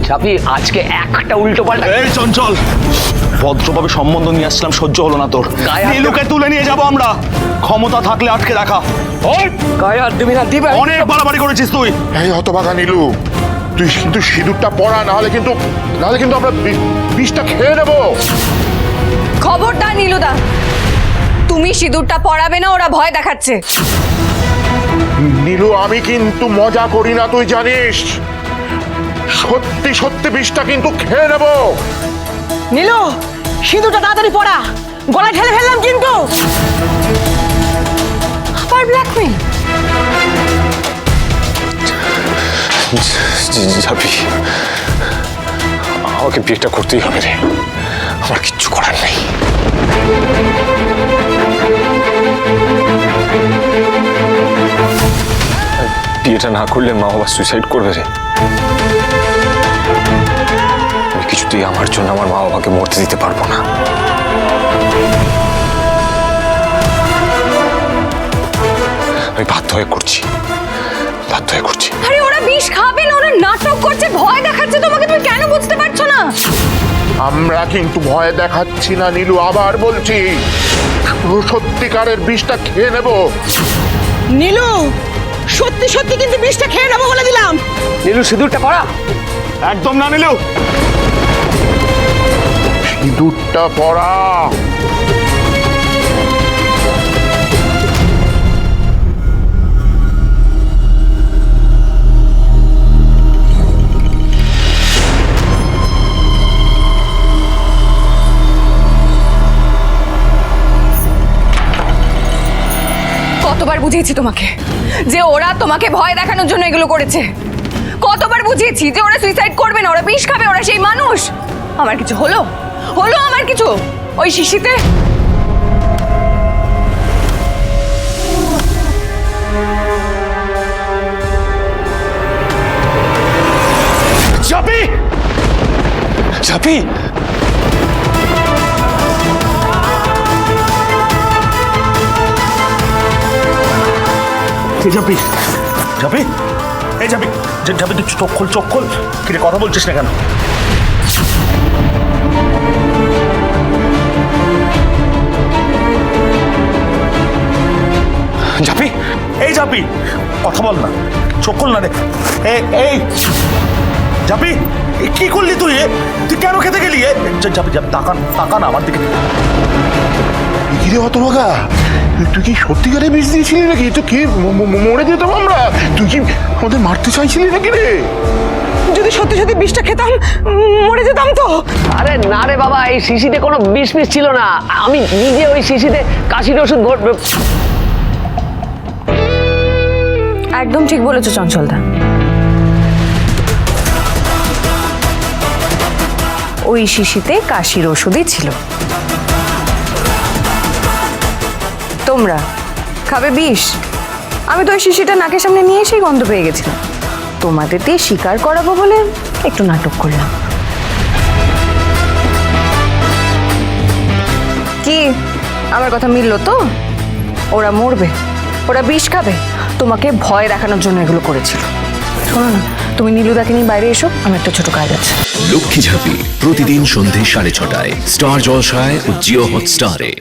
চাপি আজকে একটা উল্টো পাল্টা। এই চঞ্চল, ভদ্রভাবে সম্বন্ধ নিয়ে আসছিলাম, সহ্য হলো না তোর। নীলুকে তুলে নিয়ে যাব আমরা, ক্ষমতা থাকলে আটকে রাখা। গায়ে হাত দিবি না, দিবে। অনেক বাড়াবাড়ি করেছিস তুই। এই হতভাগা নীলু, তুই কিন্তু সিঁদুরটা পরা, নাহলে কিন্তু আমরা বিষটা খেয়ে নেবো। খবরদার নীলুদা, তুমি সিঁদুরটা পরাবে না, ওরা ভয় দেখাচ্ছে। নীলু, আমি কিন্তু মজা করি না, তুই জানিস। সত্যি সত্যি বিষটা কিন্তু খেয়ে নেবো। নীলু, সিঁদুরটা তাড়াতাড়ি পড়া, গলায় ঠেলে ফেললাম কিন্তু। আবার ব্ল্যাকমেল? যাবি, আমাকে বিয়েটা করতেই হবে রে, আমার কিচ্ছু করার নেই। বিয়েটা না করলে মা বাবা সুইসাইড করবে রে। আমি কিছুতেই আমার জন্য আমার মা বাবাকে মরতে দিতে পারবো না। আমি বাধ্য হয়ে করছি। আরে ওরা বিষ খাবে না, ওরা নাটক করছে, ভয় দেখাচ্ছে তোমাকে, তুমি কেন বুঝতে পারছো না? আমরা কিন্তু ভয় দেখাচ্ছি না নীলু, আবার বলছি, সত্যিকারের বিষটা খেয়ে নেবো। নীলু, সত্যি সত্যি কিন্তু বিষটা খেয়ে নেবো বলে দিলাম। নীলু সিঁদুরটা পরা। একদম না নীলু। সিঁদুরটা পরা। কতবার বুঝিয়েছি তোমাকে যে ওরা তোমাকে ভয় দেখানোর জন্য এগুলো করেছে? কতবার বুঝিয়েছি যে ওরা সুইসাইড করবে না, ওরা বিষ খাবে, ওরা সেই মানুষ। আমার কিছু হলো আমার কিছু ওই শিশিতে? চাপি, যাবি, চাপি, চাপি, এই চাপি, চাপি তুই চোখ খোল। কিরে কথা বলছিস না কেন? যাবি, এই চাপি, কথা বল না, চোখ খোল না রে। এই চাপি, কি করলি তুই? তুই কেন খেতে গেলি? চাপি, তাকান আমার দিকে। কিরে হতভাগা, তুই কি সত্যিকারে বিষ দিয়েছিলি নাকি? তো কি মরে যেতাম আমরা? তুই কি আমাদের মারতে চাইছিলি নাকি রে? যদি সত্যি সত্যি বিষটা খেতাম, মরে যেতাম তো। আরে না রে বাবা, এই শিশিতে কোনো বিষ মিষ ছিল না। আমি নিজে ওই শিশিতে কাশির ওষুধ একদম ঠিক বলেছো চঞ্চলদা, ওই শিশিতে কাশির ওষুধই ছিল। তোমরা খাবে বিষ? আমি তো ওই শিশিটা নাকের সামনে নিয়ে এসেই গন্ধ পেয়ে গেছিলাম। তোমাদের দিয়ে স্বীকার করাবো বলে একটু নাটক করলাম। কি আমার কথা মিললো তো? ওরা মরবে, ওরা বিষ খাবে, তোমাকে ভয় দেখানোর জন্য এগুলো করেছিল। শোনো না, তুমি নীলুদাকে নিয়ে বাইরে এসো, আমার একটা ছোট কাজ আছে। লক্ষ্মী ঝাঁপি প্রতিদিন সন্ধে 6:30টায় স্টার জলসায় ও জিও হটস্টারে।